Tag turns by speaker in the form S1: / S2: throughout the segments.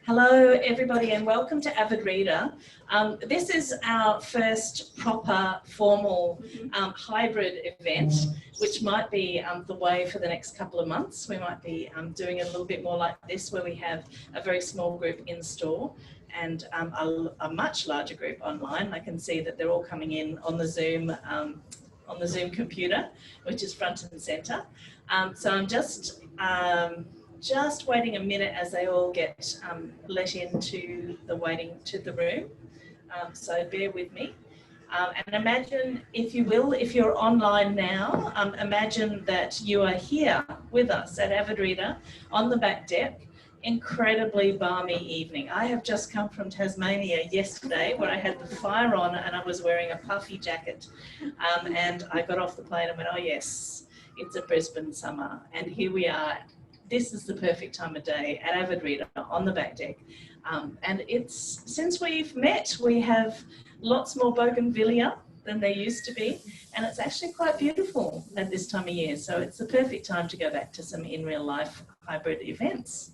S1: Hello everybody and welcome to Avid Reader. This is our first proper formal hybrid event, which might be the way for the next couple of months. We might be doing it a little bit more like this, where we have a very small group in store and a much larger group online. I can see that they're all coming in on the Zoom computer, which is front and centre. So I'm just waiting a minute as they all get let into the room. So bear with me. And imagine, if you will, if you're online now, imagine that you are here with us at Avid Reader on the back deck. Incredibly balmy evening. I have just come from Tasmania yesterday, where I had the fire on and I was wearing a puffy jacket. And I got off the plane and went, oh yes, it's a Brisbane summer. And here we are. This is the perfect time of day at Avid Reader on the back deck. And it's, since we've met, we have lots more bougainvillea than there used to be. And it's actually quite beautiful at this time of year. So it's the perfect time to go back to some in real life hybrid events.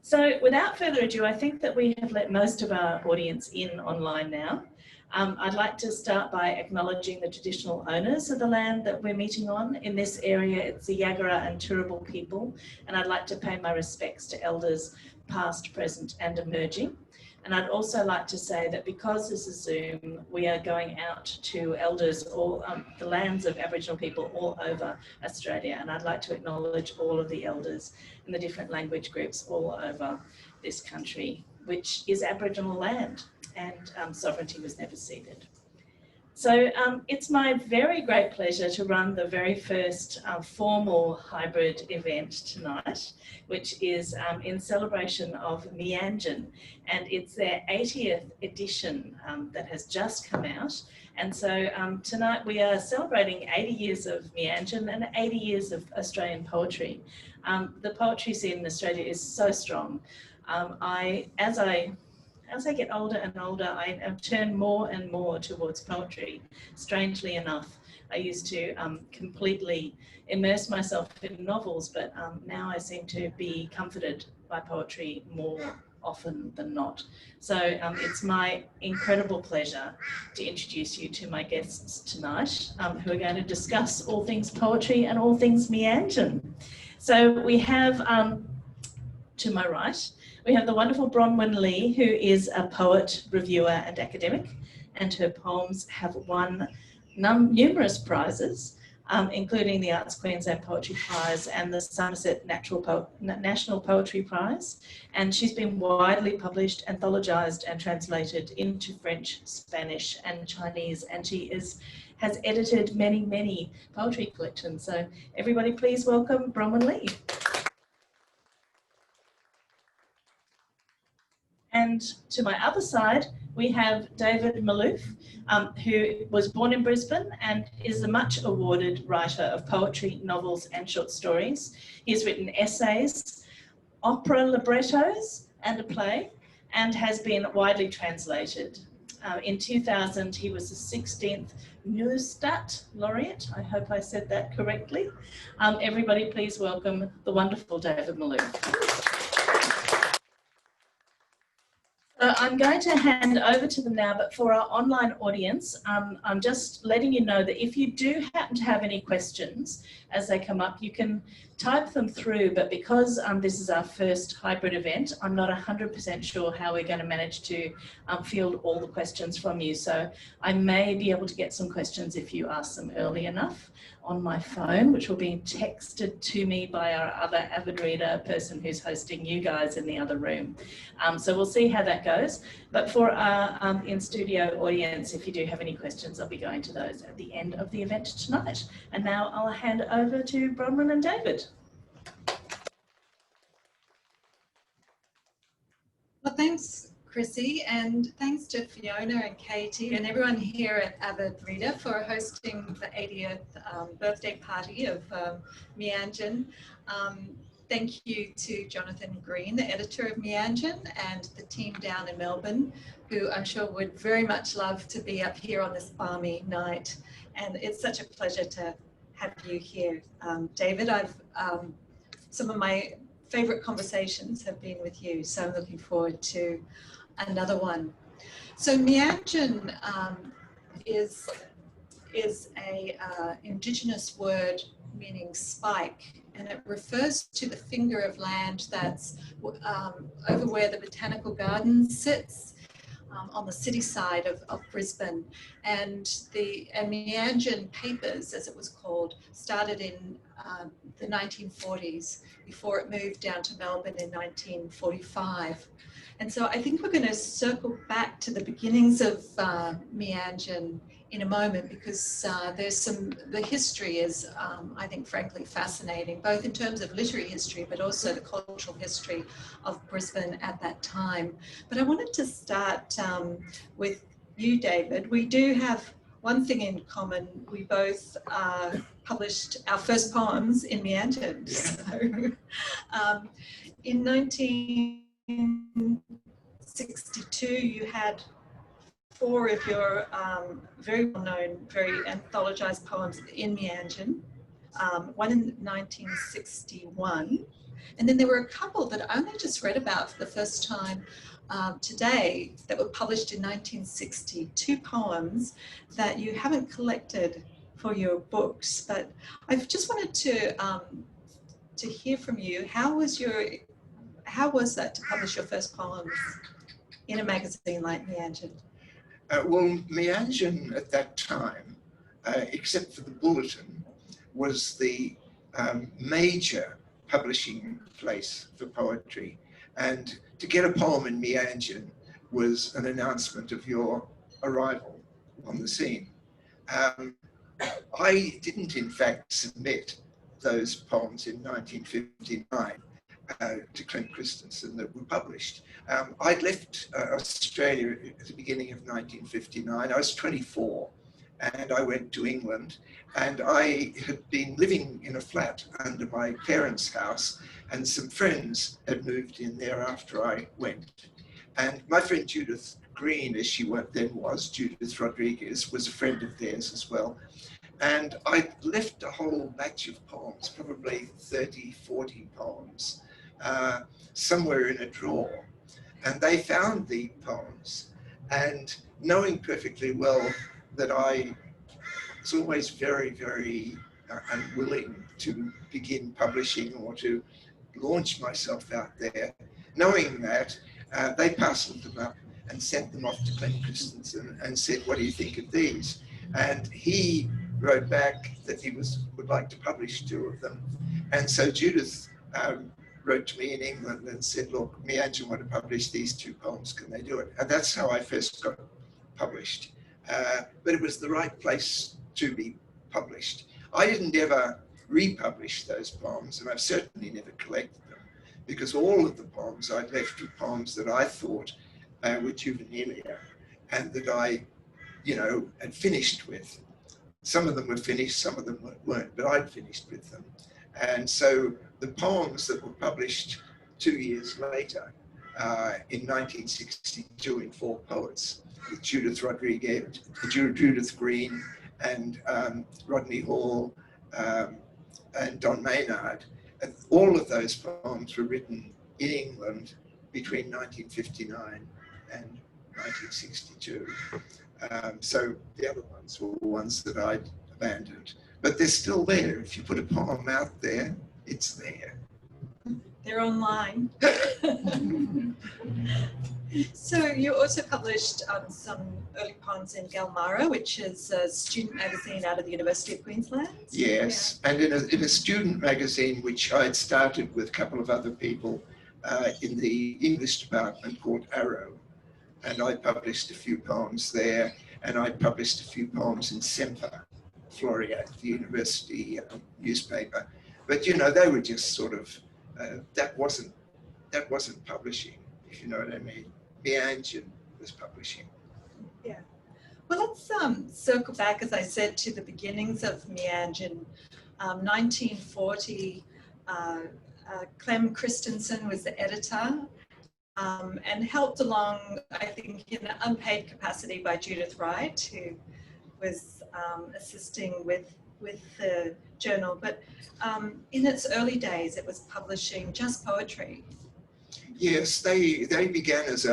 S1: So without further ado, I think that we have let most of our audience in online now. I'd like to start by acknowledging the traditional owners of the land that we're meeting on. In this area, it's the Yagara and Turrbal people, and I'd like to pay my respects to elders past, present and emerging. And I'd also like to say that because this is Zoom, we are going out to elders, all the lands of Aboriginal people all over Australia. And I'd like to acknowledge all of the elders in the different language groups all over this country, which is Aboriginal land, and sovereignty was never ceded. So it's my very great pleasure to run the very first formal hybrid event tonight, which is in celebration of Meanjin, and it's their 80th edition that has just come out. And so tonight we are celebrating 80 years of Meanjin and 80 years of Australian poetry. The poetry scene in Australia is so strong. As I get older and older, I have turned more and more towards poetry. Strangely enough, I used to completely immerse myself in novels, but now I seem to be comforted by poetry more often than not. So it's my incredible pleasure to introduce you to my guests tonight, who are going to discuss all things poetry and all things Meanjin. So we have, to my right, we have the wonderful Bronwyn Lea, who is a poet, reviewer and academic, and her poems have won numerous prizes, including the Arts Queensland Poetry Prize and the Somerset National Poetry Prize. And she's been widely published, anthologized and translated into French, Spanish and Chinese, and she has edited many, many poetry collections. So everybody please welcome Bronwyn Lea. And to my other side, we have David Malouf, who was born in Brisbane and is a much awarded writer of poetry, novels and short stories. He's written essays, opera librettos and a play, and has been widely translated. In 2000, he was the 16th Neustadt Laureate. I hope I said that correctly. Everybody please welcome the wonderful David Malouf. So I'm going to hand over to them now, but for our online audience, I'm just letting you know that if you do happen to have any questions as they come up, you can type them through, but because this is our first hybrid event, I'm not 100% sure how we're going to manage to field all the questions from you. So I may be able to get some questions if you ask them early enough on my phone, which will be texted to me by our other Avid Reader person who's hosting you guys in the other room. So we'll see how that goes. But for our in-studio audience, if you do have any questions, I'll be going to those at the end of the event tonight. And now I'll hand over to Bronwyn and David.
S2: Well, thanks, Chrissy, and thanks to Fiona and Katie and everyone here at Avid Reader for hosting the 80th birthday party of Meanjin. thank you to Jonathan Green, the editor of Meanjin, and the team down in Melbourne, who I'm sure would very much love to be up here on this balmy night. And it's such a pleasure to have you here. David, some of my favourite conversations have been with you, so I'm looking forward to another one. So Meanjin is a Indigenous word meaning spike, and it refers to the finger of land that's over where the Botanical Garden sits, on the city side of Brisbane. And the Meanjin Papers, as it was called, started in the 1940s before it moved down to Melbourne in 1945. And so I think we're going to circle back to the beginnings of Meanjin in a moment, because the history is, I think, frankly fascinating, both in terms of literary history, but also the cultural history of Brisbane at that time. But I wanted to start with you, David. We do have one thing in common. We both published our first poems in Meanjin. So in 1962, you had 4 of your very well-known, very anthologized poems in Meanjin, one in 1961, and then there were a couple that I only just read about for the first time today that were published in 1960, 2 poems that you haven't collected for your books. But I just wanted to hear from you, how was that to publish your first poems in a magazine like Meanjin?
S3: Well, Meanjin at that time, except for the Bulletin, was the major publishing place for poetry. And to get a poem in Meanjin was an announcement of your arrival on the scene. I didn't, in fact, submit those poems in 1959 to Clint Christensen that were published. I'd left Australia at the beginning of 1959. I was 24 and I went to England, and I had been living in a flat under my parents' house, and some friends had moved in there after I went. And my friend Judith Green, as she then was, Judith Rodriguez, was a friend of theirs as well. And I left a whole batch of poems, probably 30, 40 poems, somewhere in a drawer. And they found the poems, and knowing perfectly well that I was always very, very unwilling to begin publishing or to launch myself out there, knowing that, they parceled them up and sent them off to Clint Christensen and said, "What do you think of these?" And he wrote back that he would like to publish 2 of them. And so Judith wrote to me in England and said, "Look, Meanjin want to publish these 2 poems, can they do it?" And that's how I first got published. But it was the right place to be published. I didn't ever republish those poems, and I've certainly never collected them, because all of the poems I'd left were poems that I thought were juvenilia and that I, had finished with. Some of them were finished, some of them weren't, but I'd finished with them. And so the poems that were published 2 years later, in 1962 in 4 Poets, with Judith Rodriguez, Judith Green, and Rodney Hall, and Don Maynard, and all of those poems were written in England between 1959 and 1962. So the other ones were ones that I'd abandoned, but they're still there. If you put a poem out there, it's there.
S2: They're online. So you also published some early poems in Galmara, which is a student magazine out of the University of Queensland.
S3: Yes, yeah. And in a student magazine, which I'd started with a couple of other people in the English department, called Arrow. And I published a few poems there, and I published a few poems in Semper Floreat, the university newspaper. But they were just sort of, that wasn't publishing, if you know what I mean. Meanjin was publishing.
S2: Yeah. Well, let's circle back, as I said, to the beginnings of Meanjin. 1940, Clem Christensen was the editor, and helped along, I think, in an unpaid capacity by Judith Wright, who was assisting with the journal. But in its early days, it was publishing just poetry.
S3: Yes, they began as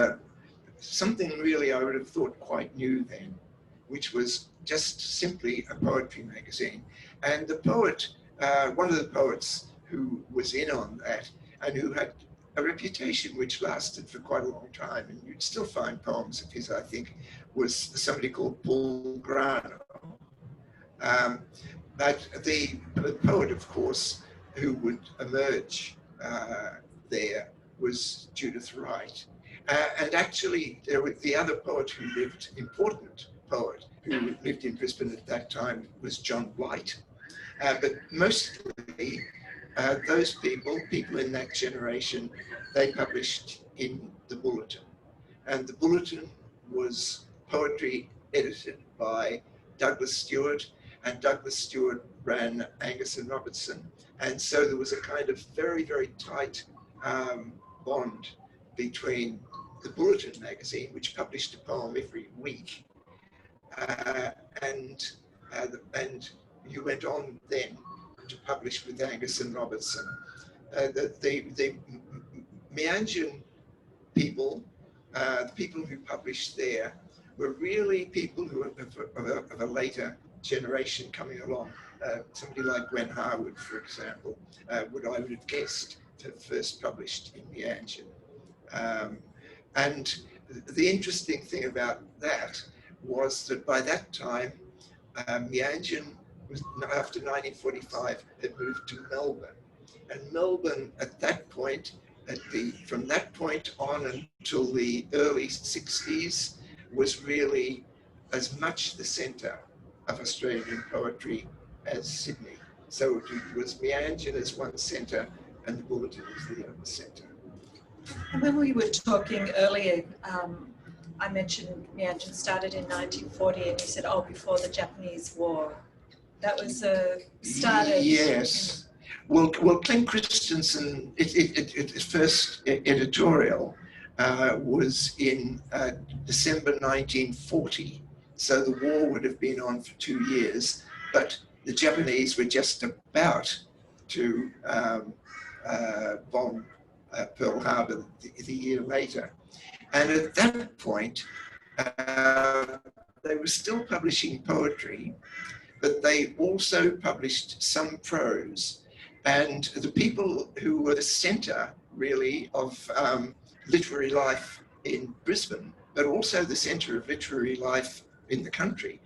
S3: something really I would have thought quite new then, which was just simply a poetry magazine. And the poet, one of the poets who was in on that and who had a reputation which lasted for quite a long time, and you'd still find poems of his, I think, was somebody called Paul Grano. But the poet, of course, who would emerge there was Judith Wright. And actually, there was the other poet who lived, important poet, who lived in Brisbane at that time, was John White. But mostly, those people in that generation, they published in the Bulletin. And the Bulletin was poetry edited by Douglas Stewart, and Douglas Stewart ran Angus and Robertson. And so there was a kind of very, very tight bond between the Bulletin magazine, which published a poem every week, and you went on then to publish with Angus and Robertson. The Meanjin people, the people who published there, were really people who were of a later generation coming along. Somebody like Gwen Harwood, for example, I would have guessed first published in Meanjin. And the interesting thing about that was that by that time, Meanjin was, after 1945, had moved to Melbourne. And Melbourne at that point, from that point on until the early 60s, was really as much the centre of Australian poetry as Sydney. So it was Meanjin as one centre and the Bulletin was the other centre.
S2: And when we were talking earlier, I mentioned Meanjin started in 1940 and you said, oh, before the Japanese War. That was started.
S3: Yes. Well, Clem Christensen, its first editorial was in December 1940. So the war would have been on for 2 years, but the Japanese were just about to bomb Pearl Harbor the year later. And at that point, they were still publishing poetry, but they also published some prose. And the people who were the centre, really, of literary life in Brisbane, but also the centre of literary life in the country,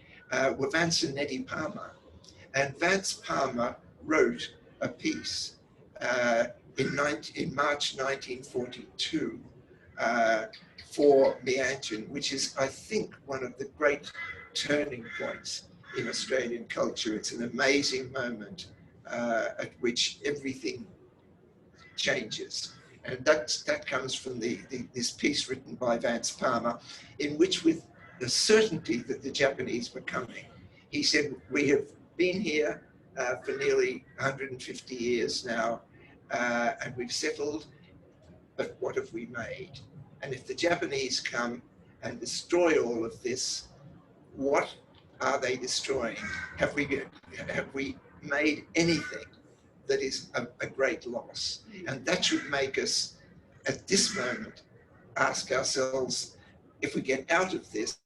S3: were Vance and Nettie Palmer. And Vance Palmer wrote a piece in March 1942 for Meanjin, which is, I think, one of the great turning points in Australian culture. It's an amazing moment at which everything changes. And that comes from this piece written by Vance Palmer, in which, with the certainty that the Japanese were coming, he said, we have been here for nearly 150 years now, and we've settled, but what have we made? And if the Japanese come and destroy all of this, what are they destroying? Have we made anything that is a great loss? And that should make us, at this moment, ask ourselves, if we get out of this,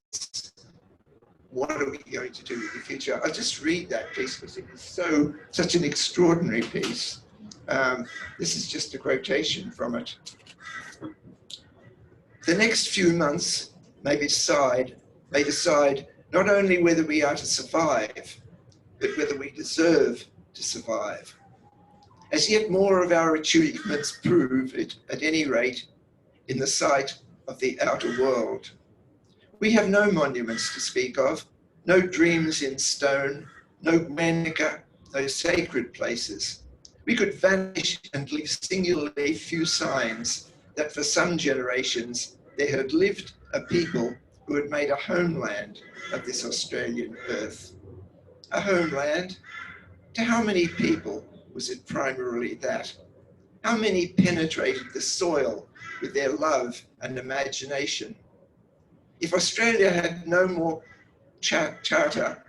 S3: what are we going to do in the future? I'll just read that piece because it is such an extraordinary piece. This is just a quotation from it. The next few months may decide not only whether we are to survive, but whether we deserve to survive. As yet more of our achievements prove it, at any rate, in the sight of the outer world. We have no monuments to speak of, no dreams in stone, no Guernica, no sacred places. We could vanish and leave singularly few signs that for some generations there had lived a people who had made a homeland of this Australian earth. A homeland? To how many people was it primarily that? How many penetrated the soil with their love and imagination? If Australia had no more charter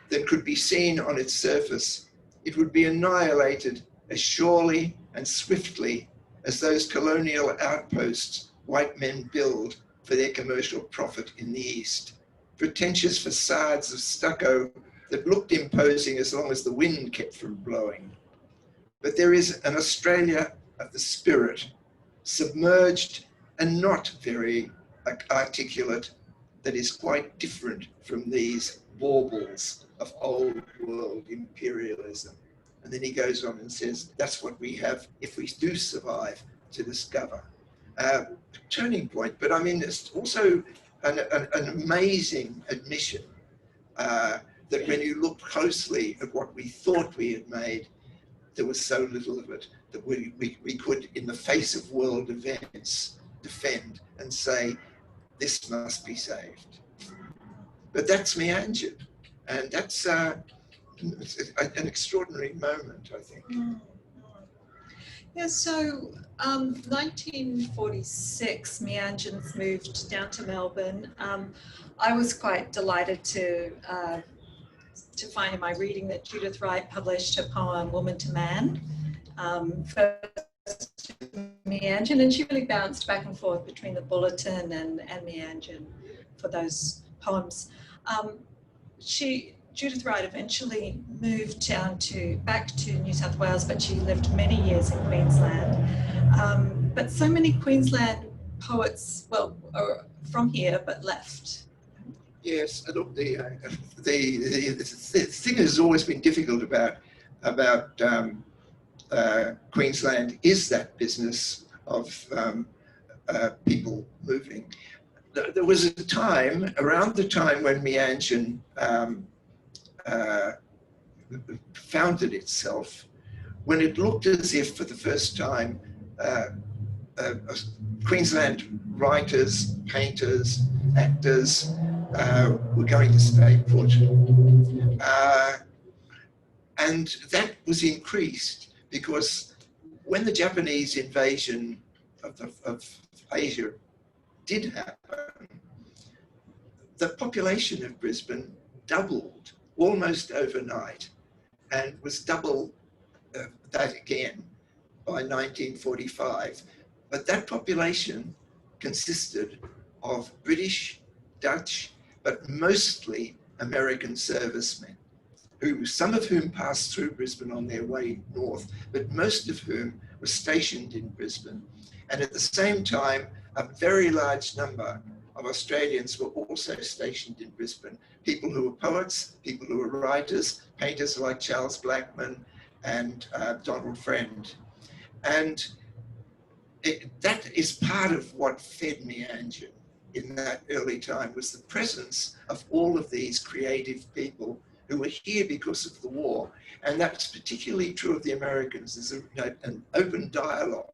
S3: than could be seen on its surface, it would be annihilated as surely and swiftly as those colonial outposts white men build for their commercial profit in the East. Pretentious facades of stucco that looked imposing as long as the wind kept from blowing. But there is an Australia of the spirit, submerged and not very articulate, that is quite different from these baubles of old world imperialism. And then he goes on and says, that's what we have if we do survive to discover. Turning point, but I mean, it's also an amazing admission that when you look closely at what we thought we had made, there was so little of it that we could, in the face of world events, defend and say, this must be saved. But that's Meanjin, and that's an extraordinary moment, I think.
S2: Yeah, so 1946, Meanjin's moved down to Melbourne. I was quite delighted to find in my reading that Judith Wright published her poem Woman to Man first to Meanjin, and she really bounced back and forth between the Bulletin and Meanjin for those poems. Judith Wright eventually moved back to New South Wales, but she lived many years in Queensland. But so many Queensland poets, well, are from here, but left.
S3: Yes, look, the thing that has always been difficult about Queensland is that business of people moving. There was a time, around the time when Meanjin founded itself, when it looked as if for the first time Queensland writers, painters, actors were going to stay put. And that was increased because when the Japanese invasion of Asia did happen, the population of Brisbane doubled almost overnight and was double that again by 1945. But that population consisted of British, Dutch, but mostly American servicemen, some of whom passed through Brisbane on their way north, but most of whom were stationed in Brisbane. And at the same time, a very large number of Australians were also stationed in Brisbane. People who were poets, people who were writers, painters like Charles Blackman and Donald Friend. And that is part of what fed Meanjin in that early time, was the presence of all of these creative people who were here because of the war. And that's particularly true of the Americans. There's an open dialogue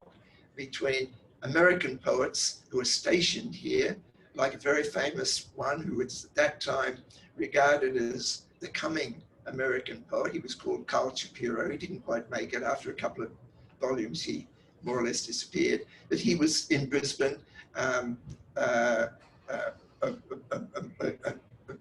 S3: between American poets who are stationed here, like a very famous one who was at that time regarded as the coming American poet. He was called Carl Shapiro. He didn't quite make it. After a couple of volumes, he more or less disappeared. But he was in Brisbane, a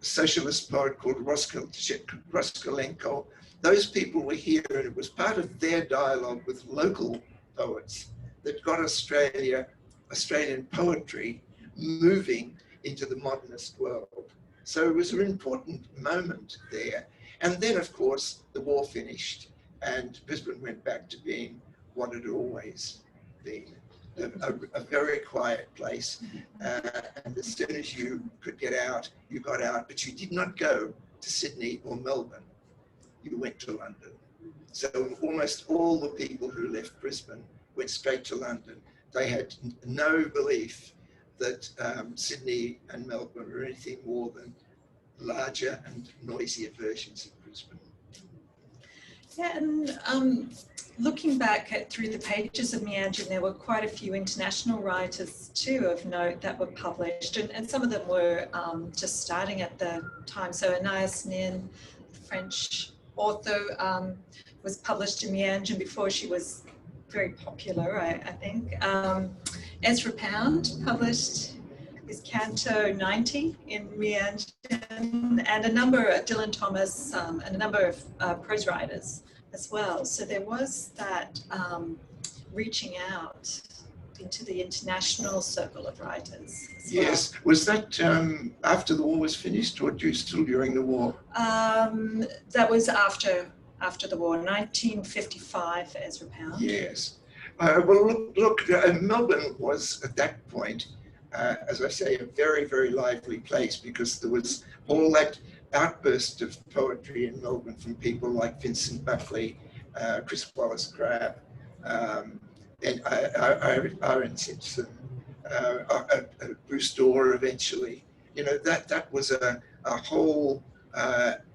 S3: socialist poet called Roskolenko. Those people were here, and it was part of their dialogue with local poets that got Australian poetry moving into the modernist world. So it was an important moment there. And then, of course, the war finished and Brisbane went back to being what it had always been, a very quiet place. And as soon as you could get out, you got out, but you did not go to Sydney or Melbourne. You went to London. So almost all the people who left Brisbane went straight to London. They had no belief that Sydney and Melbourne were anything more than larger and noisier versions of Brisbane.
S2: Yeah, and looking back through the pages of Meanjin, there were quite a few international writers too of note that were published, and some of them were just starting at the time. So Anais Nin, the French author, was published in Meanjin before she was very popular, I think. Ezra Pound published his Canto 90 in Meanjin, and a number of Dylan Thomas and a number of prose writers as well. So there was that reaching out into the international circle of writers as
S3: yes.
S2: well.
S3: Was that after the war was finished, or still during the war?
S2: That was after the war, 1955 for Ezra Pound.
S3: Yes. Well, look, Melbourne was at that point, as I say, a very, very lively place, because there was all that outburst of poetry in Melbourne from people like Vincent Buckley, Chris Wallace Crabbe, and Aaron Simpson, Bruce Dorr eventually. You know, that was a whole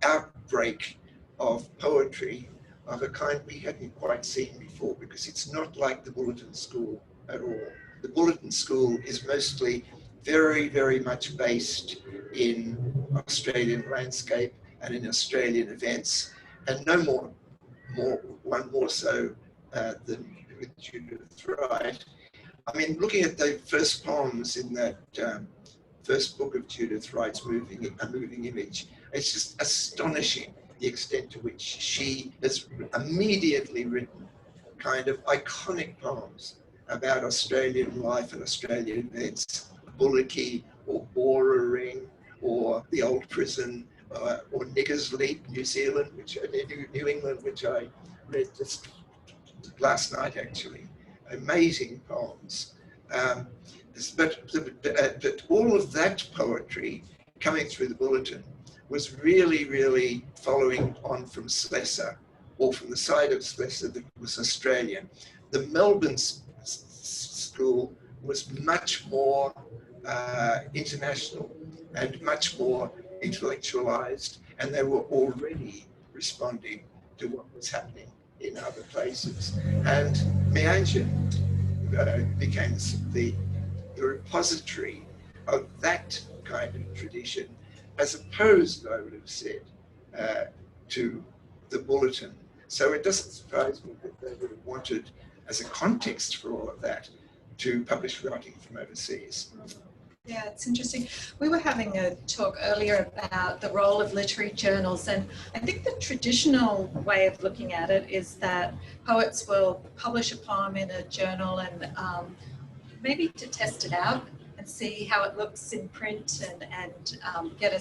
S3: outbreak of poetry of a kind we hadn't quite seen before, because it's not like the Bulletin School at all. The Bulletin School is mostly very, very much based in Australian landscape and in Australian events, and one more so than with Judith Wright. I mean, looking at the first poems in that first book of Judith Wright's Moving Image, it's just astonishing the extent to which she has immediately written kind of iconic poems about Australian life and Australian events, Bullocky or Bora Ring or the Old Prison or Niggers Leap, New Zealand, New England, which I read just last night actually. Amazing poems. But all of that poetry coming through the Bulletin was really, really following on from Slessor, or from the side of Slessor that was Australian. The Melbourne school was much more international and much more intellectualized, and they were already responding to what was happening in other places. And Meanjin became the repository of that kind of tradition, as opposed, I would have said, to the Bulletin. So it doesn't surprise me that they would have wanted, as a context for all of that, to publish writing from overseas.
S2: Yeah, it's interesting. We were having a talk earlier about the role of literary journals, and I think the traditional way of looking at it is that poets will publish a poem in a journal and maybe to test it out and see how it looks in print and get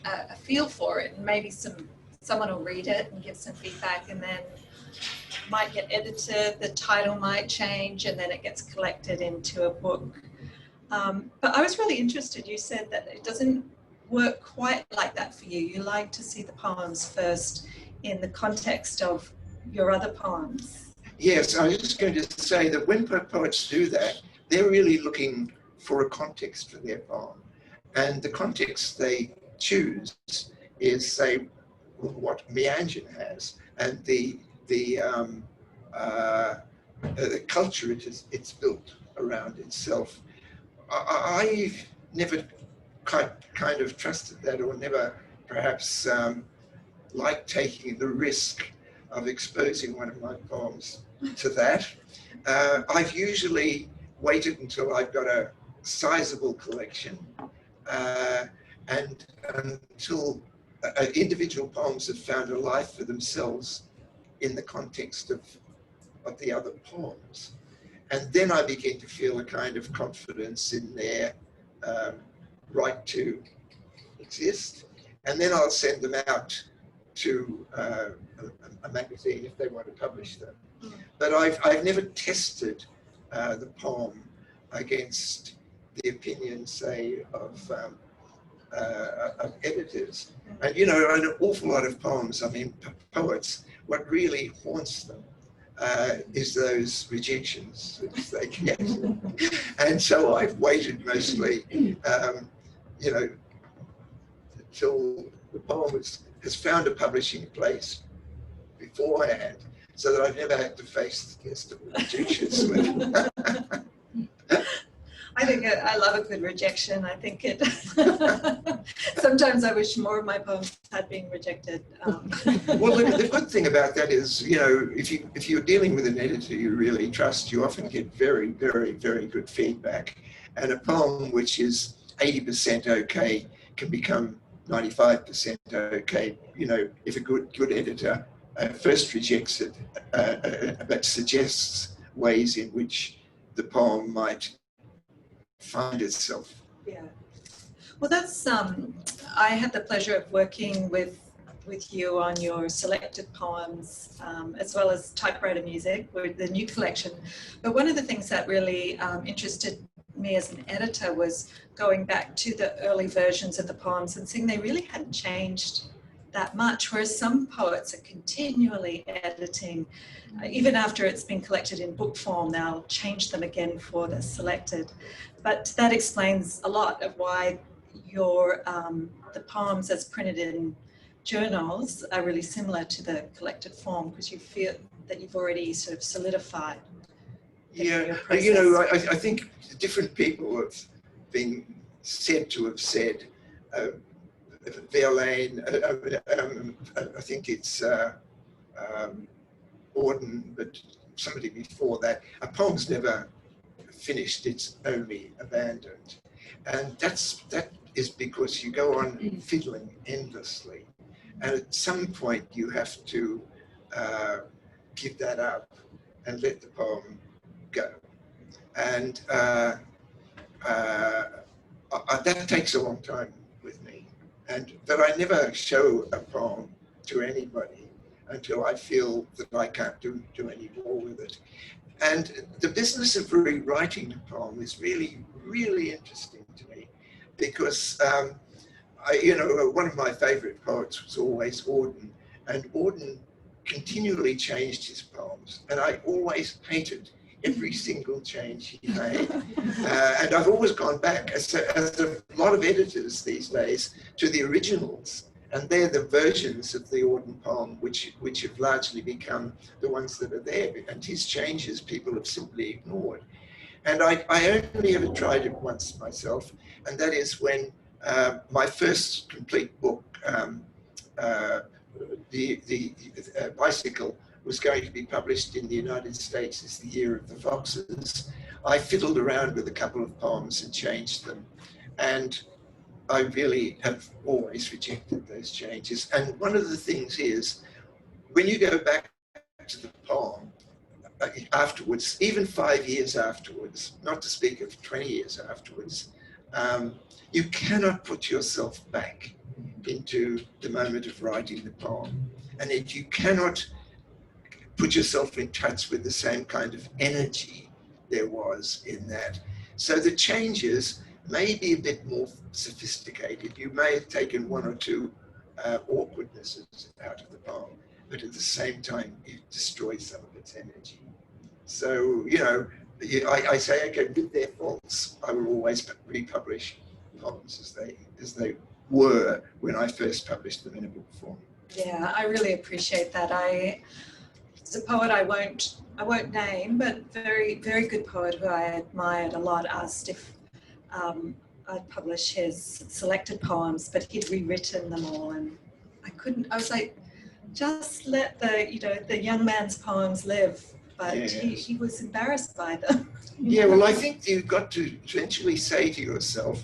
S2: a feel for it, and maybe someone will read it and give some feedback, and then might get edited, the title might change, and then it gets collected into a book. But I was really interested, you said that it doesn't work quite like that for you. You like to see the poems first in the context of your other poems.
S3: Yes, I was just going to say that when poets do that, they're really looking for a context for their poem. And the context they choose is, say, what Meanjin has, and the culture it's built around itself. I've never kind of trusted that, or never perhaps liked taking the risk of exposing one of my poems to that. I've usually waited until I've got a sizable collection and until individual poems have found a life for themselves in the context of the other poems. And then I begin to feel a kind of confidence in their right to exist. And then I'll send them out to a magazine if they want to publish them. But I've never tested the poem against the opinion, say, of editors. And, you know, an awful lot of poems, I mean, poets, what really haunts them is those rejections that they get. And so I've waited mostly, you know, until the poem has found a publishing place beforehand, so that I've never had to face the test of the rejections.
S2: I think I love a good rejection. I think it. Sometimes I wish more of my poems had been rejected.
S3: Well, the good thing about that is, you know, if you're dealing with an editor you really trust, you often get very, very, very good feedback. And a poem which is 80% okay can become 95% okay. You know, if a good editor first rejects it, but suggests ways in which the poem might find itself.
S2: Yeah. Well, that's I had the pleasure of working with you on your selected poems, as well as typewriter music with the new collection. But one of the things that really interested me as an editor was going back to the early versions of the poems and seeing they really hadn't changed that much, whereas some poets are continually editing. Even after it's been collected in book form, they'll change them again for the selected. But that explains a lot of why your the poems as printed in journals are really similar to the collected form, because you feel that you've already sort of solidified.
S3: Yeah, you know, I think different people have been said to have said, Verlaine, I think it's Auden, but somebody before that, a poem's never finished, it's only abandoned. And that is because you go on fiddling endlessly. And at some point you have to give that up and let the poem go. And that takes a long time with me. But I never show a poem to anybody until I feel that I can't do any more with it. And the business of rewriting a poem is really, really interesting to me, because you know, one of my favorite poets was always Auden, and Auden continually changed his poems, and I always hated every single change he made. And I've always gone back, as a lot of editors these days, to the originals. And they're the versions of the Auden poem which have largely become the ones that are there. And his changes people have simply ignored. And I only ever tried it once myself, and that is when my first complete book, the Bicycle, was going to be published in the United States as The Year of the Foxes. I fiddled around with a couple of poems and changed them. And I really have always rejected those changes. And one of the things is, when you go back to the poem afterwards, even 5 years afterwards, not to speak of 20 years afterwards, you cannot put yourself back into the moment of writing the poem. And that you cannot put yourself in touch with the same kind of energy there was in that. So the changes may be a bit more sophisticated. You may have taken one or two awkwardnesses out of the poem, but at the same time, it destroys some of its energy. So, you know, I say, okay, with their faults, I will always republish poems as they were when I first published them in a book form.
S2: Yeah, I really appreciate that. It's a poet I won't name, but very, very good poet who I admired a lot, asked if I'd publish his selected poems, but he'd rewritten them all, and I was like, just let the young man's poems live. But yes. he was embarrassed by them.
S3: Yeah, well, I think you've got to eventually say to yourself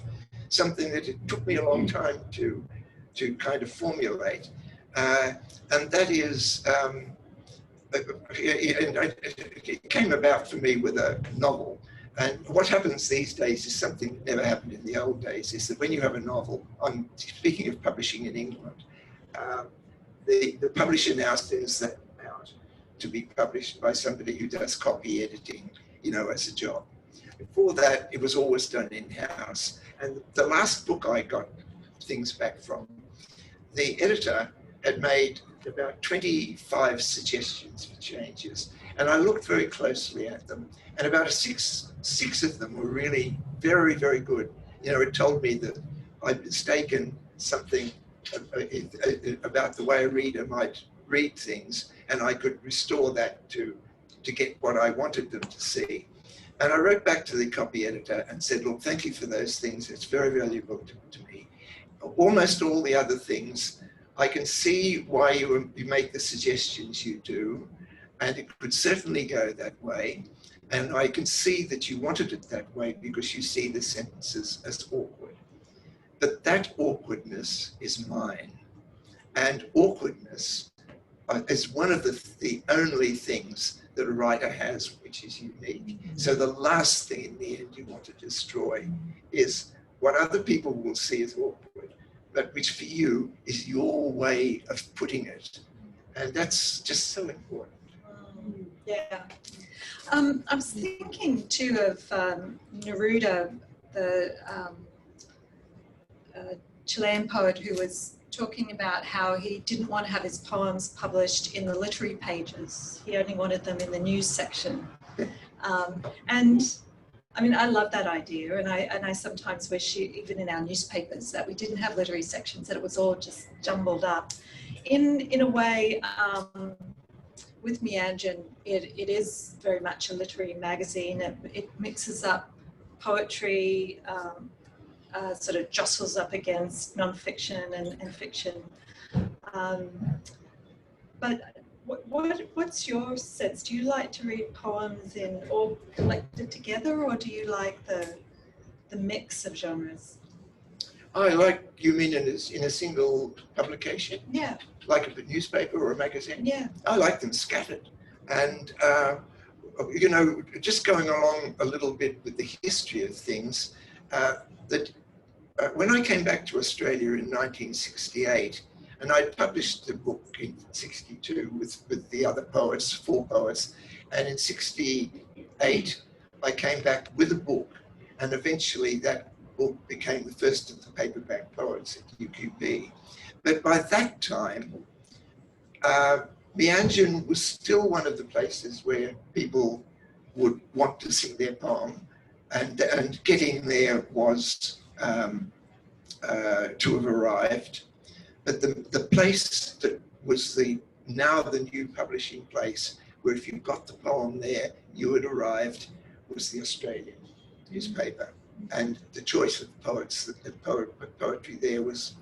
S3: something that it took me a long time to kind of formulate, and that is, it came about for me with a novel. And what happens these days is something that never happened in the old days, is that when you have a novel, I'm speaking of publishing in England, the publisher now sends that out to be published by somebody who does copy editing, you know, as a job. Before that, it was always done in-house. And the last book I got things back from, the editor had made about 25 suggestions for changes. And I looked very closely at them. And about six of them were really very, very good. You know, it told me that I'd mistaken something about the way a reader might read things, and I could restore that to get what I wanted them to see. And I wrote back to the copy editor and said, look, thank you for those things. It's very valuable to me. Almost all the other things, I can see why you make the suggestions you do, and it could certainly go that way. And I can see that you wanted it that way because you see the sentences as awkward. But that awkwardness is mine. And awkwardness is one of the only things that a writer has which is unique. So the last thing in the end you want to destroy is what other people will see as awkward, but which for you is your way of putting it. And that's just so important.
S2: Yeah. I was thinking too of Neruda, the Chilean poet, who was talking about how he didn't want to have his poems published in the literary pages. He only wanted them in the news section. And I mean, I love that idea, and I sometimes wish, even in our newspapers, that we didn't have literary sections, that it was all just jumbled up. In a way, with Meanjin, it is very much a literary magazine. It mixes up poetry, sort of jostles up against non-fiction and fiction. But what's your sense? Do you like to read poems in all collected together, or do you like the mix of genres?
S3: I like, you mean in a single publication?
S2: Yeah.
S3: Like a newspaper or a magazine?
S2: Yeah.
S3: I like them scattered. And, you know, just going along a little bit with the history of things, when I came back to Australia in 1968, and I published the book in 62 with the other poets, 4 poets, and in 68, I came back with a book, and eventually that book became the first of the paperback poets at UQB. But by that time, Meanjin was still one of the places where people would want to sing their poem, and getting there was to have arrived. But the place that was now the new publishing place, where if you got the poem there, you had arrived, was the Australian newspaper. And the choice of poets, the poetry there was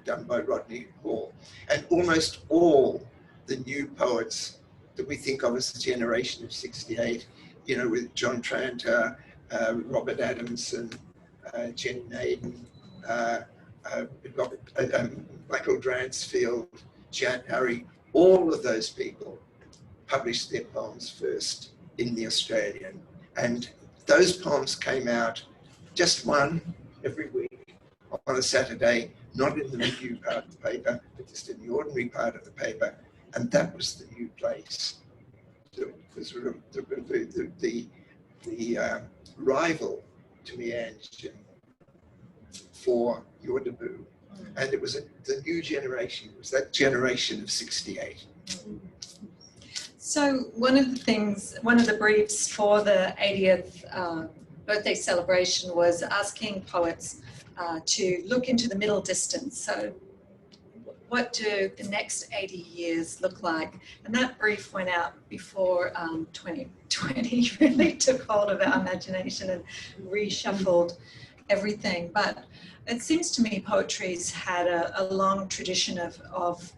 S3: done by Rodney Hall. And almost all the new poets that we think of as the generation of 68, you know, with John Tranter, Robert Adamson, Jenny Naden, Michael Dransfield, Jan Hurry, all of those people published their poems first in the Australian. And those poems came out just one every week on a Saturday, not in the review part of the paper, but just in the ordinary part of the paper. And that was the new place. It was the rival to Meanjin for your debut. And it was the new generation, it was that generation of 68.
S2: So one of the briefs for the 80th birthday celebration was asking poets to look into the middle distance. So what do the next 80 years look like? And that brief went out before 2020 really took hold of our imagination and reshuffled everything. But it seems to me poetry's had a long tradition of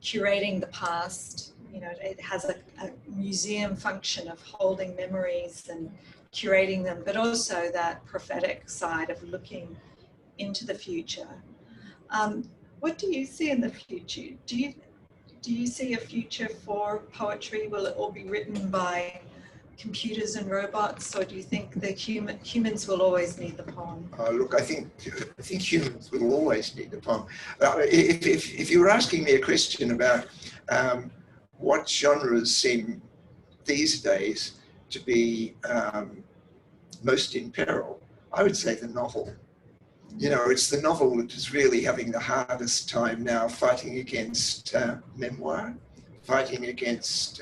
S2: curating the past. You know, it has a museum function of holding memories and curating them, but also that prophetic side of looking into the future. What do you see in the future? Do you see a future for poetry? Will it all be written by computers and robots, or do you think the humans will always need the poem?
S3: Look, I think humans will always need the poem. If you were asking me a question about what genres seem these days to be most in peril, I would say the novel. You know, it's the novel that is really having the hardest time now, fighting against memoir, fighting against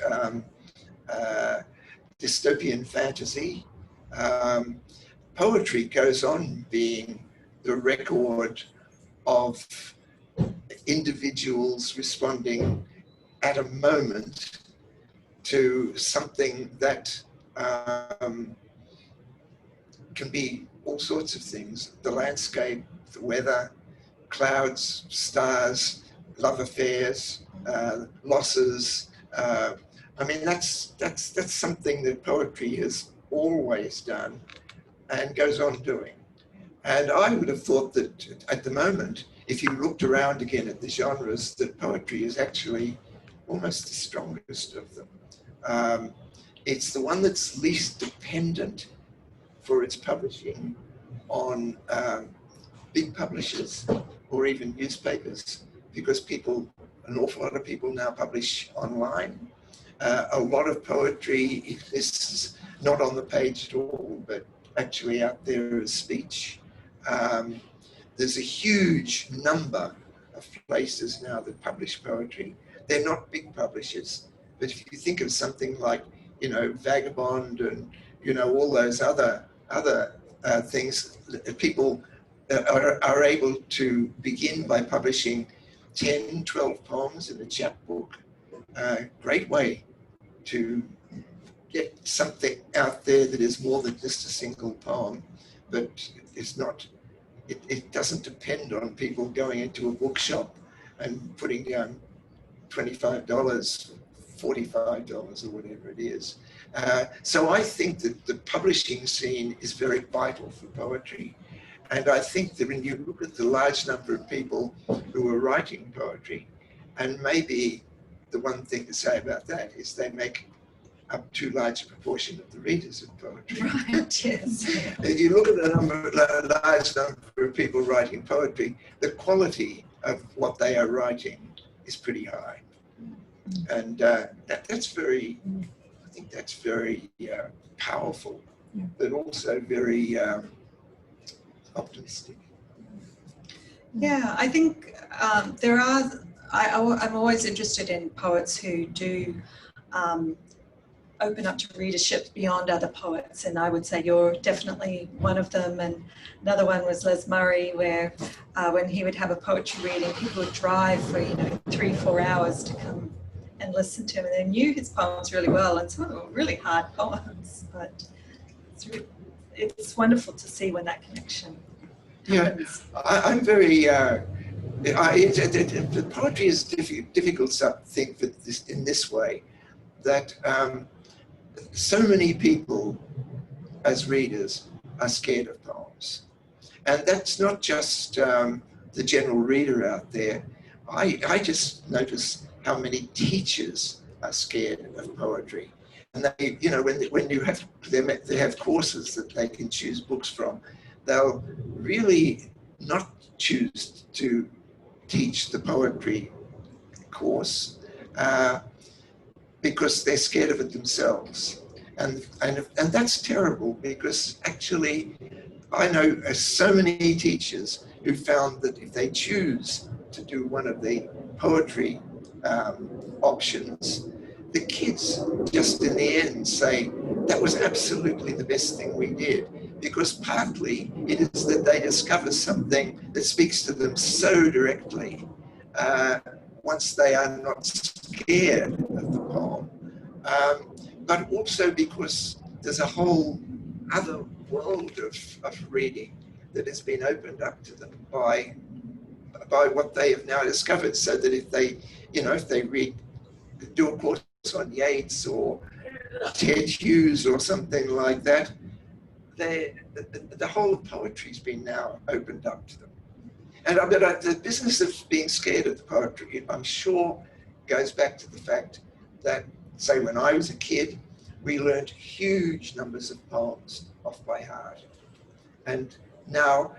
S3: dystopian fantasy. Poetry goes on being the record of individuals responding at a moment to something that can be all sorts of things. The landscape, the weather, clouds, stars, love affairs, losses. I mean, that's something that poetry has always done and goes on doing. And I would have thought that at the moment, if you looked around again at the genres, that poetry is actually almost the strongest of them. It's the one that's least dependent for its publishing on big publishers or even newspapers, because an awful lot of people now publish online. A lot of poetry exists not on the page at all, but actually out there as speech. There's a huge number of places now that publish poetry. They're not big publishers, but if you think of something like, Vagabond and, all those other things, people are able to begin by publishing 10, 12 poems in a chapbook. Great way to get something out there that is more than just a single poem, but it's not. It doesn't depend on people going into a bookshop and putting down $25, $45 or whatever it is. So I think that the publishing scene is very vital for poetry. And I think that when you look at the large number of people who are writing poetry, and maybe the one thing to say about that is they make up too large a proportion of the readers of poetry.
S2: Right, yes.
S3: If you look at the large number of people writing poetry, the quality of what they are writing is pretty high. And that's very, I think that's very powerful, but also very optimistic.
S2: Yeah, I think I'm always interested in poets who do open up to readership beyond other poets, and I would say you're definitely one of them. And another one was Les Murray, where when he would have a poetry reading, people would drive for 3-4 hours to come and listen to him, and they knew his poems really well, and some of them were really hard poems, but it's wonderful to see when that connection happens.
S3: Yeah, I'm very the poetry is difficult thing for this in this way, that so many people as readers are scared of poems, and that's not just the general reader out there. I just notice how many teachers are scared of poetry, and they, when you have they have courses that they can choose books from, they'll really not choose to teach the poetry course because they're scared of it themselves, and that's terrible, because actually I know so many teachers who found that if they choose to do one of the poetry options, the kids just in the end say that was absolutely the best thing we did, because partly it is that they discover something that speaks to them so directly once they are not scared of the poem, but also because there's a whole other world of reading that has been opened up to them by what they have now discovered, so that if they do a course on Yeats or Ted Hughes or something like that, the whole of poetry's been now opened up to them. And the business of being scared of the poetry, I'm sure, goes back to the fact that, say, when I was a kid, we learned huge numbers of poems off by heart. And now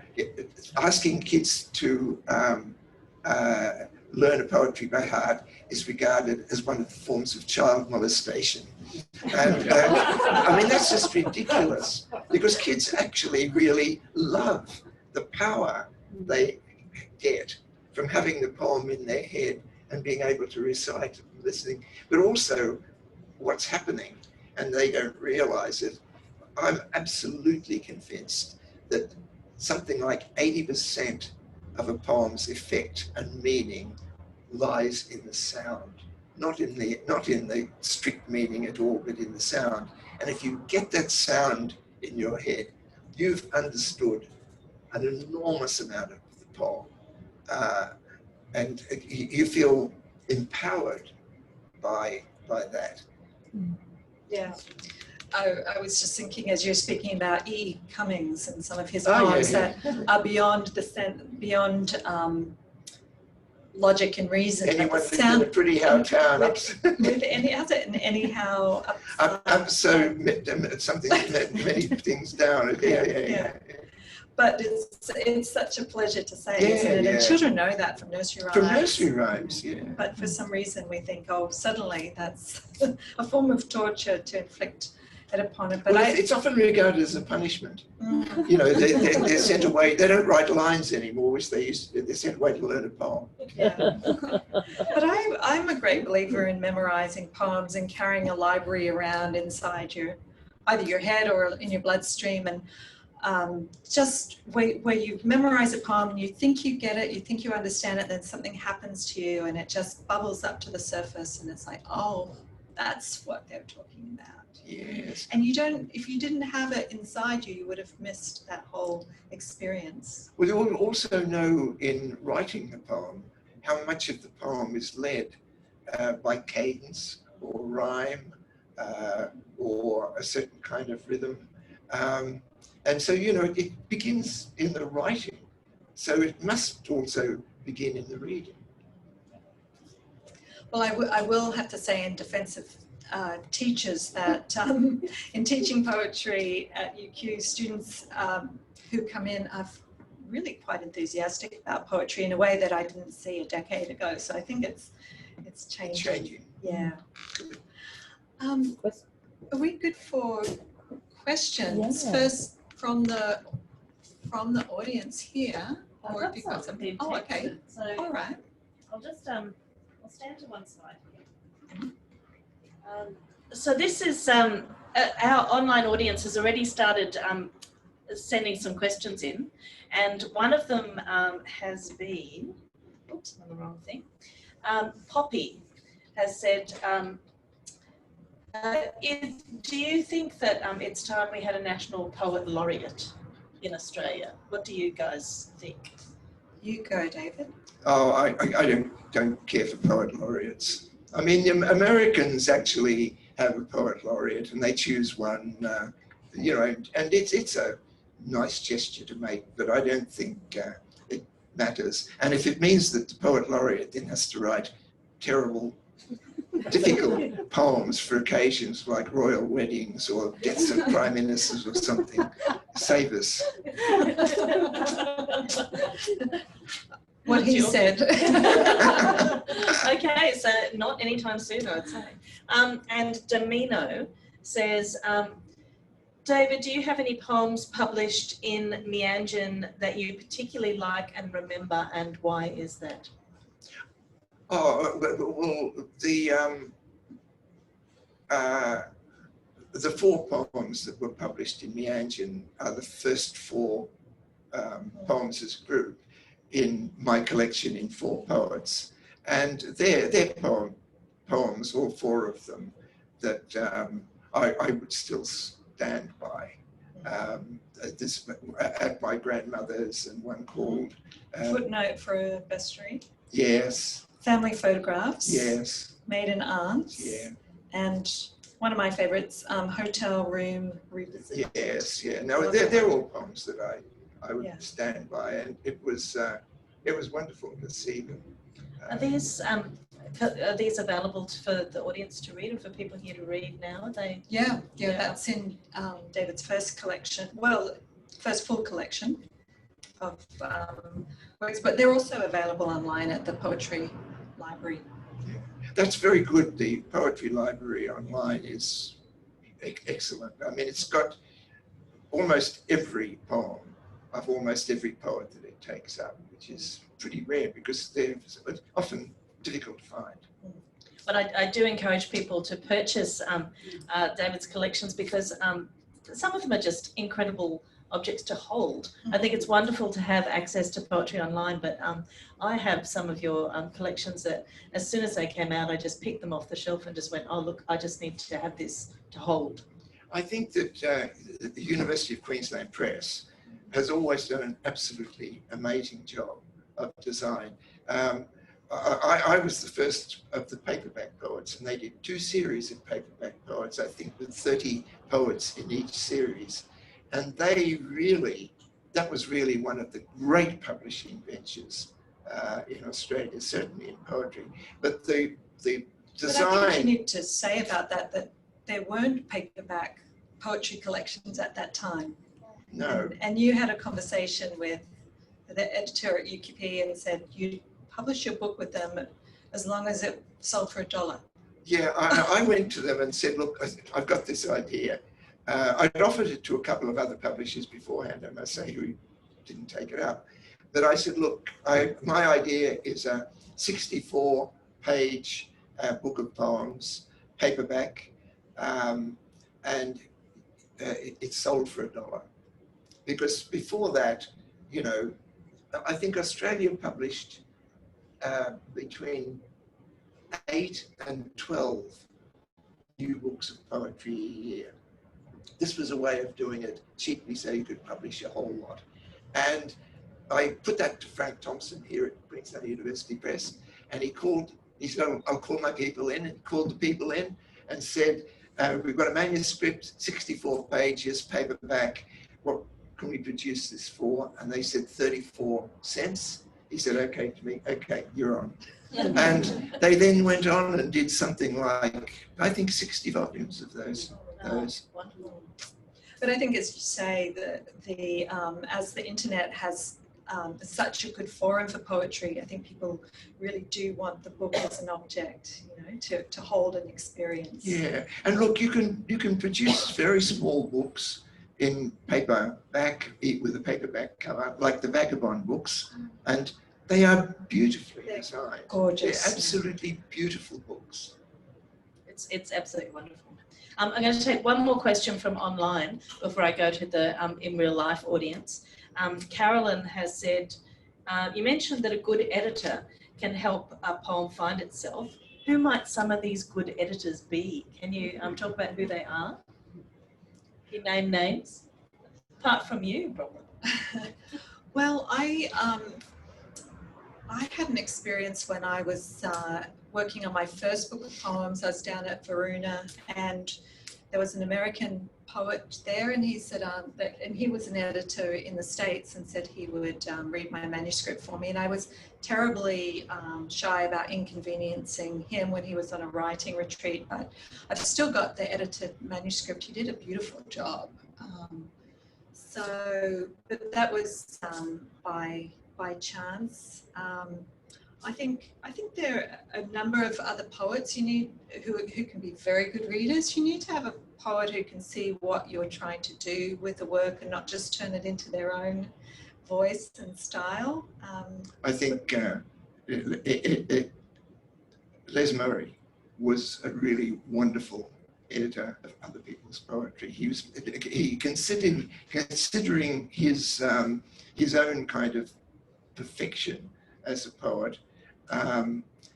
S3: asking kids to learn a poetry by heart is regarded as one of the forms of child molestation. And I mean, that's just ridiculous, because kids actually really love the power they get from having the poem in their head and being able to recite it and listening, but also what's happening, and they don't realize it. I'm absolutely convinced that something like 80% of a poem's effect and meaning lies in the sound. not in the strict meaning at all, but in the sound. And if you get that sound in your head, you've understood an enormous amount of the poem, and you feel empowered by that.
S2: Yeah. I was just thinking, as you're speaking about E. Cummings and some of his
S3: Oh,
S2: poems
S3: yeah.
S2: that are beyond logic and reason.
S3: Anyone lived in a pretty hard town.
S2: With anyhow.
S3: Up so something, many things down. Yeah.
S2: But it's such a pleasure to say, isn't it?
S3: Yeah.
S2: And children know that from nursery rhymes.
S3: From nursery rhymes, yeah.
S2: But for some reason we think, oh, suddenly that's a form of torture to inflict it upon it. But
S3: well, it's often regarded as a punishment.
S2: Mm.
S3: You know, they're sent away. They don't write lines anymore, which they used to. They're sent away to learn a poem.
S2: Yeah. But I'm a great believer in memorizing poems and carrying a library around inside either your head or in your bloodstream, and just where you memorize a poem and you think you get it, you think you understand it, then something happens to you and it just bubbles up to the surface and it's like, oh, that's what they're talking about.
S3: Yes.
S2: And if you didn't have it inside you, you would have missed that whole experience.
S3: Well, you also know in writing a poem how much of the poem is led by cadence or rhyme or a certain kind of rhythm. And so, you know, it begins in the writing. So it must also begin in the reading.
S2: Well, I will have to say in defense of teachers that in teaching poetry at UQ, students who come in are really quite enthusiastic about poetry in a way that I didn't see a decade ago. So I think it's changing.
S3: It's changing.
S2: Yeah. Are we good for questions?
S4: Yeah.
S2: First from the audience here, or have you got something? Oh, okay.
S1: So
S2: All right.
S1: I'll just I'll stand to one side here. So this is our online audience has already started sending some questions in, and one of them has been, oops, on the wrong thing. Poppy has said, do you think that it's time we had a national poet laureate in Australia? What do you guys think?
S2: You go, David.
S3: Oh, I don't care for poet laureates. I mean, the Americans actually have a poet laureate, and they choose one, you know, and it's a nice gesture to make, but I don't think it matters. And if it means that the poet laureate then has to write terrible, difficult poems for occasions like royal weddings or deaths of prime ministers or something, save us.
S2: What he said.
S1: Okay, so not anytime soon, I'd say. And Domino says, David, do you have any poems published in Meanjin that you particularly like and remember, and why is that?
S3: Oh, well, the 4 poems that were published in Meanjin are the first 4 poems as a group in my collection in 4 poets, and they're poems, all 4 of them, that I would still stand by. This at my grandmother's, and one called
S2: Footnote for a Bestiary.
S3: Yes.
S2: Family Photographs.
S3: Yes.
S2: Maiden Aunts.
S3: Yeah.
S2: And one of my favourites, Hotel Room Revisited.
S3: Yes. Yeah. No, they're all poems that I would
S2: Yeah.
S3: stand by, and it was wonderful to see them.
S1: Are these available for the audience to read, or for people here to read now? Are they?
S2: Yeah, that's in David's first collection. Well, first full collection of works, but they're also available online at the Poetry Library.
S3: Yeah. That's very good. The Poetry Library online is excellent. I mean, it's got almost every poem of almost every poet that it takes up, which is pretty rare because they're often difficult to find.
S1: But I do encourage people to purchase David's collections, because some of them are just incredible objects to hold. I think it's wonderful to have access to poetry online, but I have some of your collections that as soon as they came out, I just picked them off the shelf and just went, oh look, I just need to have this to hold.
S3: I think that the University of Queensland Press has always done an absolutely amazing job of design. I was the first of the paperback poets, and they did 2 series of paperback poets, I think with 30 poets in each series. And they really, that was really one of the great publishing ventures in Australia, certainly in poetry. But the design...
S2: But I think you need to say about that, that there weren't paperback poetry collections at that time.
S3: No.
S2: And you had a conversation with the editor at UQP and said you publish your book with them as long as it sold for $1.
S3: Yeah, I went to them and said, look, I've got this idea. I'd offered it to a couple of other publishers beforehand, I must say, who didn't take it up. But I said, look, my idea is a 64-page book of poems, paperback, and it's sold for $1. Because before that, you know, I think Australia published between 8 and 12 new books of poetry a year. This was a way of doing it cheaply so you could publish a whole lot. And I put that to Frank Thompson here at Queensland University Press, and he said, I'll call my people in, and he called the people in and said, we've got a manuscript, 64 pages, paperback, what can we produce this for? And they said 34 cents. He said, okay to me, okay, you're on. And they then went on and did something like, I think 60 volumes of those.
S2: But I think as you say, as the internet has such a good forum for poetry, I think people really do want the book as an object, you know, to hold an experience.
S3: Yeah, and look, you can produce very small books in paperback with a paperback cover, like the Vagabond books, and they are beautifully designed.
S2: Gorgeous.
S3: They're absolutely beautiful books.
S1: It's absolutely wonderful. I'm going to take one more question from online before I go to the in real life audience. Carolyn has said, you mentioned that a good editor can help a poem find itself. Who might some of these good editors be? Can you talk about who they are? Can you name names? Apart from you, probably.
S2: Well, I had an experience when I was working on my first book of poems. I was down at Varuna, and there was an American poet there, and he said and he was an editor in the States, and said he would read my manuscript for me. And I was terribly shy about inconveniencing him when he was on a writing retreat, but I've still got the edited manuscript. He did a beautiful job. But that was by chance. I think there are a number of other poets you need who can be very good readers. You need to have a poet who can see what you're trying to do with the work and not just turn it into their own voice and style.
S3: I think Les Murray was a really wonderful editor of other people's poetry. He considering his own kind of perfection as a poet,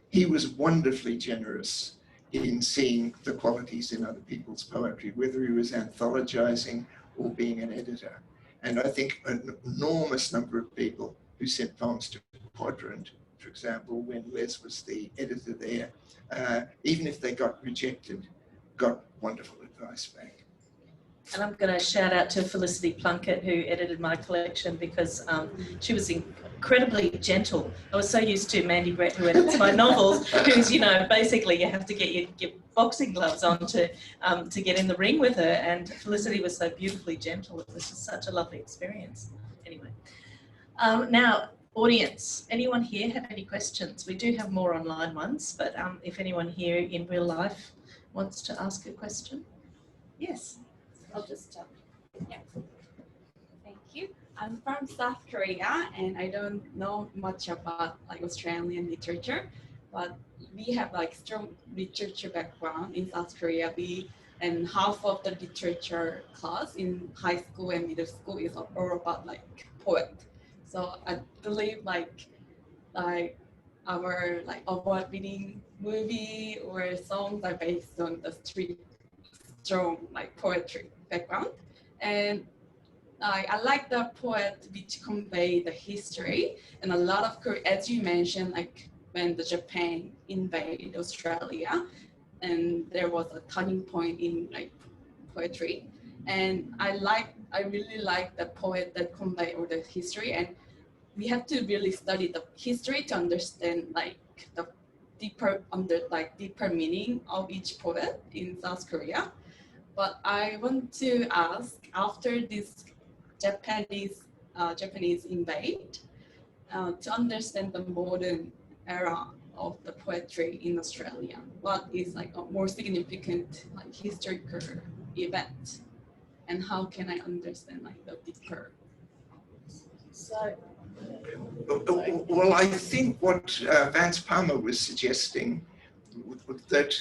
S3: he was wonderfully generous in seeing the qualities in other people's poetry, whether he was anthologizing or being an editor. And I think an enormous number of people who sent poems to Quadrant, for example, when Les was the editor there, even if they got rejected, got wonderful advice back.
S1: And I'm going to shout out to Felicity Plunkett, who edited my collection, because she was incredibly gentle. I was so used to Mandy Brett, who edits my novels, who's, you know, basically you have to get your boxing gloves on to get in the ring with her. And Felicity was so beautifully gentle. It was just such a lovely experience. Anyway, now, audience, anyone here have any questions? We do have more online ones, but if anyone here in real life wants to ask a question. Yes.
S4: I'll just yeah. Thank you. I'm from South Korea, and I don't know much about like Australian literature, but we have like strong literature background in South Korea. We and half of the literature class in high school and middle school is all about like poet. So I believe like our like award-winning movie or songs are based on the strong like poetry background, and I like the poet which convey the history and a lot of, as you mentioned, like when the Japan invaded Australia, and there was a turning point in like poetry, and I really like the poet that convey all the history, and we have to really study the history to understand like the deeper meaning of each poet in South Korea. But I want to ask, after this Japanese invade, to understand the modern era of the poetry in Australia, what is like a more significant like historical event, and how can I understand like the deeper?
S1: So,
S3: Well, I think what Vance Palmer was suggesting was that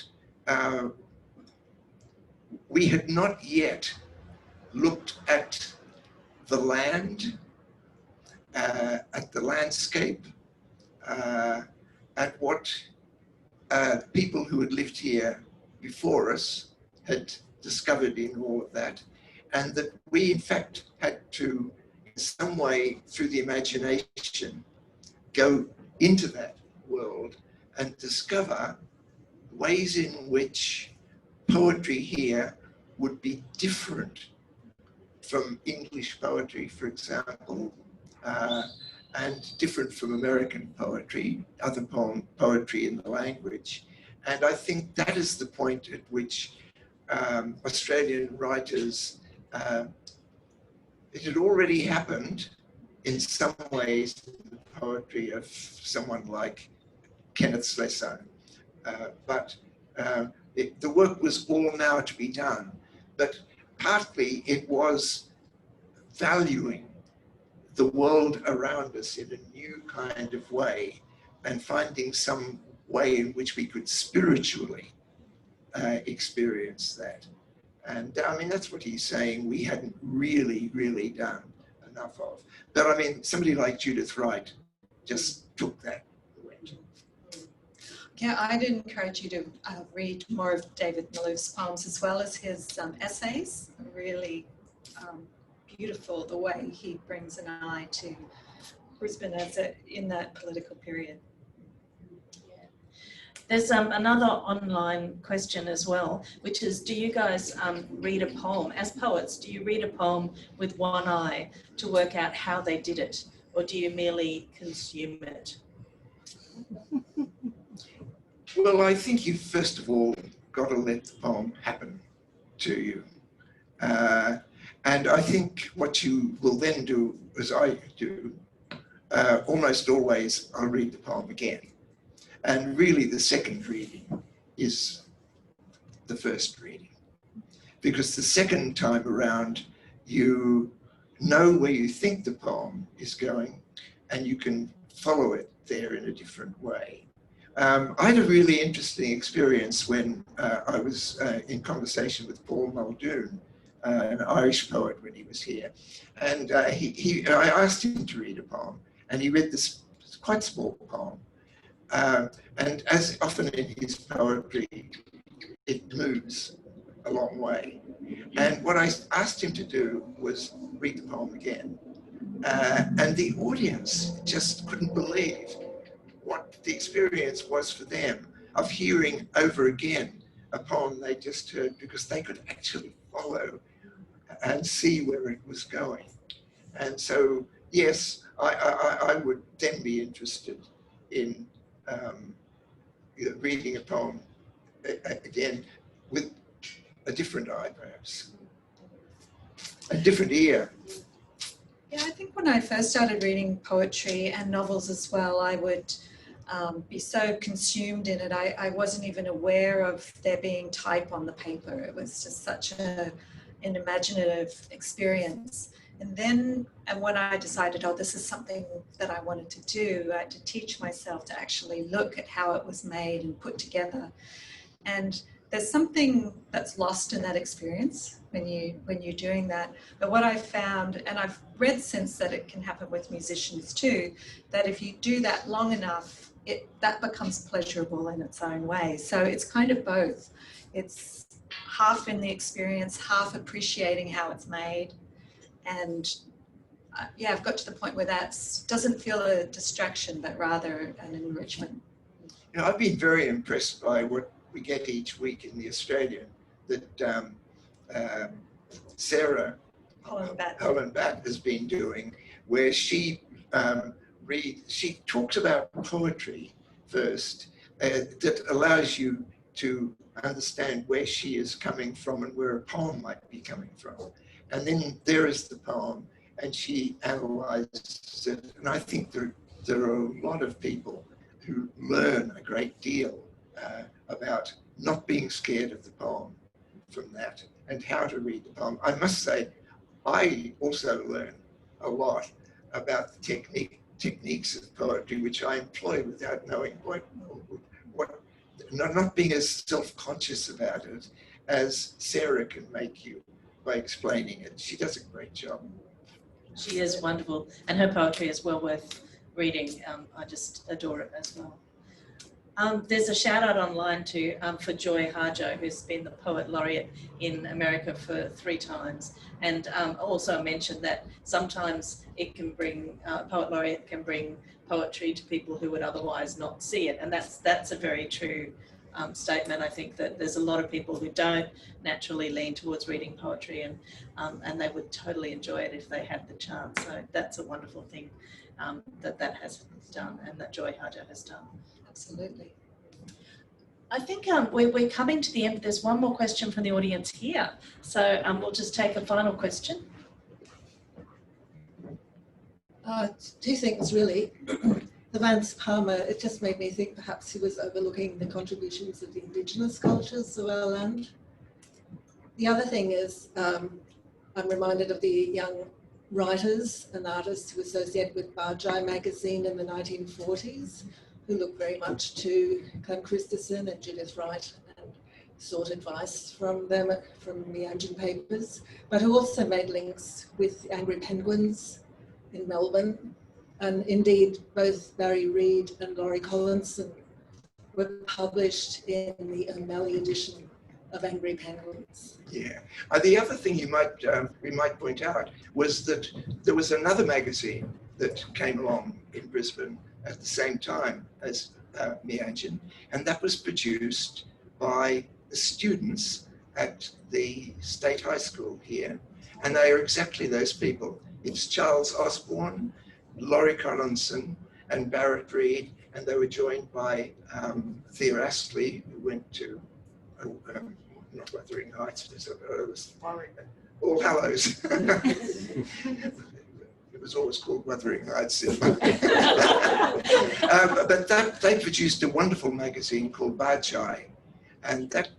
S3: we had not yet looked at the land, at the landscape, at what people who had lived here before us had discovered in all of that, and that we in fact had to, in some way, through the imagination, go into that world and discover ways in which poetry here would be different from English poetry, for example, and different from American poetry, other poetry in the language. And I think that is the point at which Australian writers, it had already happened in some ways in the poetry of someone like Kenneth Slessor, but the work was all now to be done. But partly it was valuing the world around us in a new kind of way and finding some way in which we could spiritually experience that. And I mean, that's what he's saying we hadn't really done enough of. But I mean, somebody like Judith Wright just took that.
S2: Yeah, I'd encourage you to read more of David Malouf's poems as well as his essays. Really beautiful the way he brings an eye to Brisbane as in that political period.
S1: There's another online question as well, which is, do you guys read a poem? As poets, do you read a poem with one eye to work out how they did it, or do you merely consume it?
S3: Well, I think you've first of all got to let the poem happen to you. And I think what you will then do, as I do, almost always I'll read the poem again. And really the second reading is the first reading. Because the second time around, you know where you think the poem is going and you can follow it there in a different way. I had a really interesting experience when I was in conversation with Paul Muldoon, an Irish poet, when he was here. And I asked him to read a poem, and he read this quite small poem. And as often in his poetry, it moves a long way. And what I asked him to do was read the poem again. And the audience just couldn't believe what the experience was for them of hearing over again a poem they just heard, because they could actually follow and see where it was going. And so, yes, I would then be interested in reading a poem again with a different eye, perhaps, a different ear.
S2: Yeah, I think when I first started reading poetry and novels as well, I would be so consumed in it. I wasn't even aware of there being type on the paper. It was just such an imaginative experience. And then, when I decided, oh, this is something that I wanted to do, I had to teach myself to actually look at how it was made and put together. And there's something that's lost in that experience when you're doing that. But what I've found, and I've read since that it can happen with musicians too, that if you do that long enough, that becomes pleasurable in its own way. So it's kind of both. It's half in the experience, half appreciating how it's made. And yeah, I've got to the point where that doesn't feel a distraction, but rather an enrichment.
S3: You know, I've been very impressed by what we get each week in the Australian that Sarah Holland has been doing, where she she talks about poetry first, that allows you to understand where she is coming from and where a poem might be coming from. And then there is the poem, and she analyzes it. And I think there are a lot of people who learn a great deal about not being scared of the poem from that and how to read the poem. I must say, I also learn a lot about the techniques of poetry, which I employ without knowing not being as self-conscious about it as Sarah can make you by explaining it. She does a great job.
S1: She is wonderful, and her poetry is well worth reading. I just adore it as well. There's a shout out online for Joy Harjo, who's been the Poet Laureate in America for 3 times, and also mentioned that sometimes it can bring, Poet Laureate can bring poetry to people who would otherwise not see it, and that's a very true statement. I think that there's a lot of people who don't naturally lean towards reading poetry, and they would totally enjoy it if they had the chance. So that's a wonderful thing that has done, and that Joy Harjo has done.
S2: Absolutely.
S1: I think we're coming to the end. There's one more question from the audience here. So we'll just take a final question.
S5: 2 things really. The Vance Palmer, it just made me think perhaps he was overlooking the contributions of the Indigenous cultures of our land. The other thing is, I'm reminded of the young writers and artists who associated with Barjai magazine in the 1940s, who looked very much to Clem Christensen and Judith Wright and sought advice from them, from Meanjin papers, but who also made links with Angry Penguins in Melbourne. And indeed, both Barry Reed and Laurie Collinson were published in the O'Malley edition of Angry Penguins.
S3: Yeah. The other thing we might point out was that there was another magazine that came along in Brisbane at the same time as Meanjin, and that was produced by the students at the State High School here, and they are exactly those people. It's Charles Osborne, Laurie Collinson, and Barrett Reed, and they were joined by Thea Astley, who went to not Wuthering Heights, it was All Hallows. It was always called Wuthering Heights. But they produced a wonderful magazine called Barjai, and that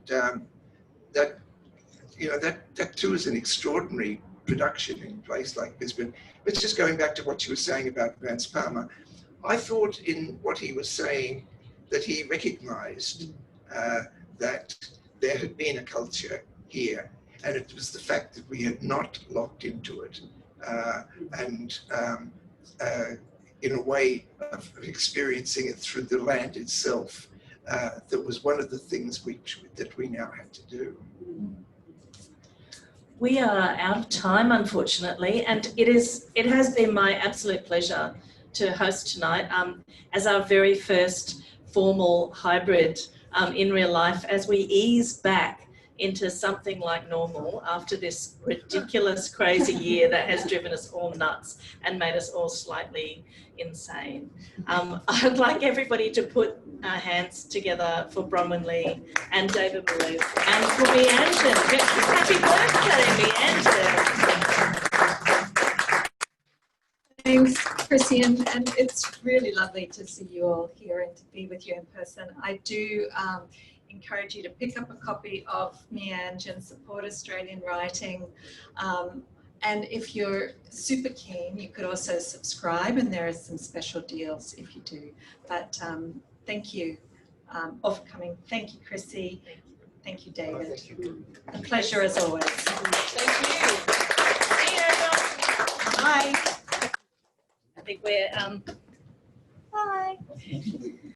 S3: too is an extraordinary production in a place like Brisbane. But just going back to what you were saying about Vance Palmer, I thought in what he was saying that he recognised that there had been a culture here, and it was the fact that we had not locked into it, and in a way of experiencing it through the land itself, that was one of the things that we now have to do.
S1: We are out of time, unfortunately, and it has been my absolute pleasure to host tonight as our very first formal hybrid in real life, as we ease back into something like normal after this ridiculous, crazy year that has driven us all nuts and made us all slightly insane. I'd like everybody to put our hands together for Bronwyn Lea and David Malouf and for Meanjin. Happy birthday, Meanjin.
S2: Thanks, Chrissy, and it's really lovely to see you all here and to be with you in person. I do encourage you to pick up a copy of Meanjin, support Australian writing, and if you're super keen, you could also subscribe, and there are some special deals if you do. But thank you all for coming. Thank you, Chrissy. Thank you, David.
S3: Thank you.
S2: A pleasure as always.
S1: Thank you. See you, everyone.
S2: Bye.
S1: I think we're bye.